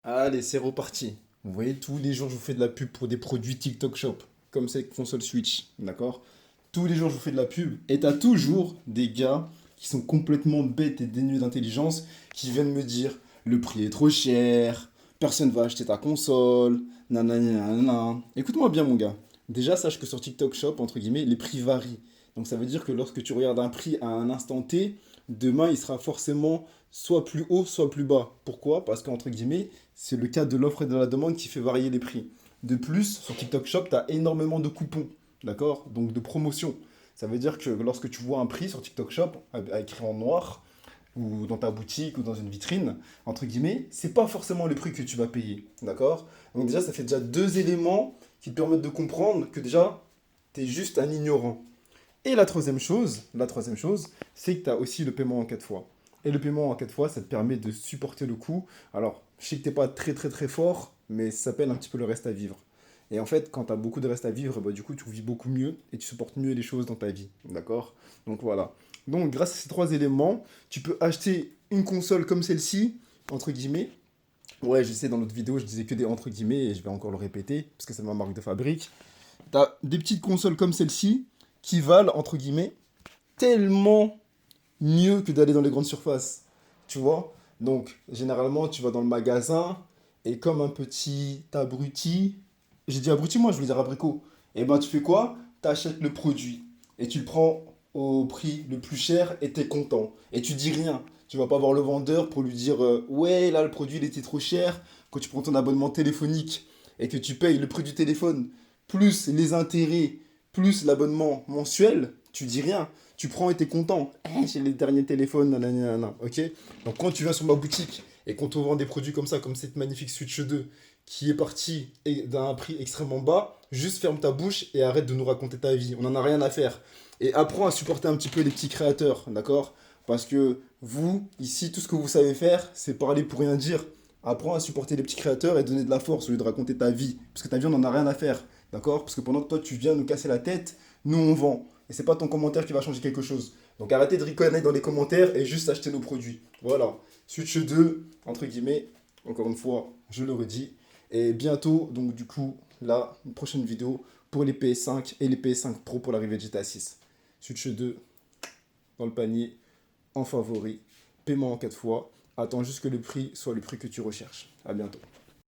Allez, c'est reparti. Vous voyez, tous les jours, je vous fais de la pub pour des produits TikTok Shop, comme cette console Switch, d'accord? Tous les jours, je vous fais de la pub. Et t'as toujours des gars qui sont complètement bêtes et dénués d'intelligence qui viennent me dire le prix est trop cher, personne va acheter ta console, nanani nanana. Écoute-moi bien, mon gars. Déjà, sache que sur TikTok Shop, entre guillemets, les prix varient. Donc ça veut dire que lorsque tu regardes un prix à un instant T, demain, il sera forcément soit plus haut, soit plus bas. Pourquoi? Parce qu'entre guillemets, c'est le cas de l'offre et de la demande qui fait varier les prix. De plus, sur TikTok Shop, tu as énormément de coupons, d'accord? Donc de promotions. Ça veut dire que lorsque tu vois un prix sur TikTok Shop, écrit en noir, ou dans ta boutique, ou dans une vitrine, entre guillemets, c'est pas forcément le prix que tu vas payer, d'accord? Donc déjà, ça fait déjà deux éléments qui te permettent de comprendre que déjà, tu es juste un ignorant. Et la troisième chose, c'est que tu as aussi le paiement en 4 fois. Et le paiement en 4 fois, ça te permet de supporter le coût. Alors, je sais que tu n'es pas très très très fort, mais ça s'appelle un petit peu le reste à vivre. Et en fait, quand tu as beaucoup de reste à vivre, bah, du coup, tu vis beaucoup mieux et tu supportes mieux les choses dans ta vie. D'accord? Donc voilà. Donc, grâce à ces trois éléments, tu peux acheter une console comme celle-ci, entre guillemets. Ouais, je sais, dans l'autre vidéo, je disais que des entre guillemets et je vais encore le répéter parce que c'est ma marque de fabrique. T'as des petites consoles comme celle-ci qui valent, entre guillemets, tellement mieux que d'aller dans les grandes surfaces. Tu vois? Donc, généralement, tu vas dans le magasin et comme un petit abruti, j'ai dit abruti, moi, je voulais dire abricot. Et ben, tu fais quoi? Tu achètes le produit et tu le prends au prix le plus cher et t'es content. Et tu dis rien. Tu vas pas voir le vendeur pour lui dire ouais, là, le produit, il était trop cher. Quand tu prends ton abonnement téléphonique et que tu payes le prix du téléphone, plus les intérêts, plus l'abonnement mensuel, tu dis rien. Tu prends et t'es content. Eh, j'ai les derniers téléphones, nanana, nanana, ok? Donc quand tu viens sur ma boutique et qu'on te vend des produits comme ça, comme cette magnifique Switch 2, qui est partie d'un prix extrêmement bas, juste ferme ta bouche et arrête de nous raconter ta vie. On n'en a rien à faire. Et apprends à supporter un petit peu les petits créateurs, d'accord? Parce que vous, ici, tout ce que vous savez faire, c'est parler pour rien dire. Apprends à supporter les petits créateurs et donner de la force au lieu de raconter ta vie. Parce que ta vie, on n'en a rien à faire. D'accord? Parce que pendant que toi, tu viens nous casser la tête, nous, on vend. Et c'est pas ton commentaire qui va changer quelque chose. Donc arrêtez de ricaner dans les commentaires et juste acheter nos produits. Voilà. Switch 2, entre guillemets, encore une fois, je le redis. Et bientôt, donc du coup, là, une prochaine vidéo pour les PS5 et les PS5 Pro pour l'arrivée de GTA 6. Switch 2 dans le panier, en favori, paiement en 4 fois. Attends juste que le prix soit le prix que tu recherches. À bientôt.